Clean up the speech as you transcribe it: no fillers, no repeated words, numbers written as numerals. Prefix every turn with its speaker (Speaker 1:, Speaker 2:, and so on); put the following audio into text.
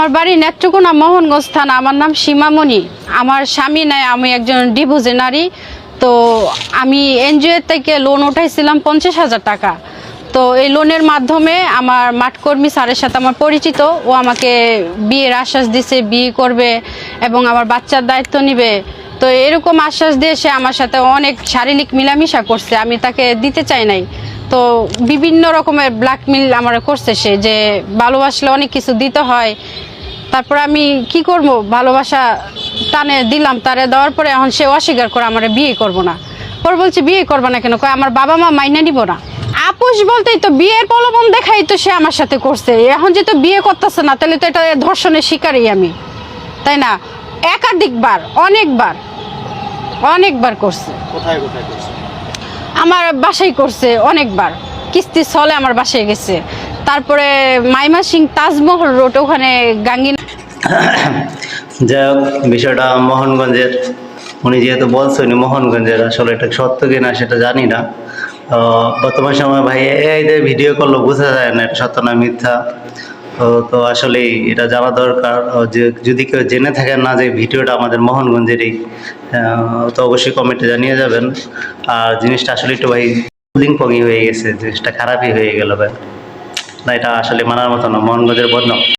Speaker 1: আমার বাড়ি নেত্রকোনা মোহনগঞ্জ থানা। আমার নাম সীমামণি। আমার স্বামী নাই, আমি একজন ডিভোর্সি নারী। তো আমি এনজিও থেকে লোন উঠাইছিলাম 50,000 টাকা। তো এই লোনের মাধ্যমে আমার মাঠকর্মী স্যারের সাথে আমার পরিচিত। ও আমাকে বিয়ের আশ্বাস দিছে, বিয়ে করবে এবং আমার বাচ্চার দায়িত্ব নেবে। তো এরকম আশ্বাস দিয়ে সে আমার সাথে অনেক শারীরিক মিলামিশা করছে, আমি তাকে দিতে চাই নাই। তো বিভিন্ন রকমের ব্ল্যাকমেল আমার করছে সে, যে ভালোবাসলে অনেক কিছু দিতে হয়। তারপর আমি কি করব, ভালোবাসা টানে দিলাম তারে। দেওয়ার পরে এখন সে অস্বীকার করে আমার বিয়ে করব না। পরে বলছে বিয়ে করবো না কেন? কয় আমার বাবা মা মাইনা নিব না। আপোষ বলতেই তো বিয়ের প্রলোভন দেখাই তো সে আমার সাথে করছে। এখন যেহেতু বিয়ে করতেছে না, তাহলে তো এটা ধর্ষণের শিকারই আমি, তাই না? একাধিকবার, অনেকবার করছে।
Speaker 2: কোথায় কোথায় করছে?
Speaker 1: আমার বাসায় করছে অনেকবার, কিস্তি চলে আমার বাসায় গেছে। তারপরে মাইমাসিং তাজমহল রোড, ওখানে গাঙ্গিনা।
Speaker 3: যাই হোক, বিষয়টা মোহনগঞ্জের। উনি যেহেতু বলছে উনি মোহনগঞ্জের, আসলে এটা সত্য কিনা সেটা জানি না। বর্তমান সময় ভাই এই ভিডিও করলো, বোঝা যায় না এটা সত্য না মিথ্যা। তো আসলেই এটা জানা দরকার, যে যদি কেউ জেনে থাকেন না যে ভিডিওটা আমাদের মোহনগঞ্জেরই, তো অবশ্যই কমেন্টে জানিয়ে যাবেন। আর জিনিসটা আসলে একটু ভাই লিঙ্কই হয়ে গেছে, জিনিসটা খারাপই হয়ে গেল ভাই। না, এটা আসলে মানার মতো না, মোহনগঞ্জের বদনাম।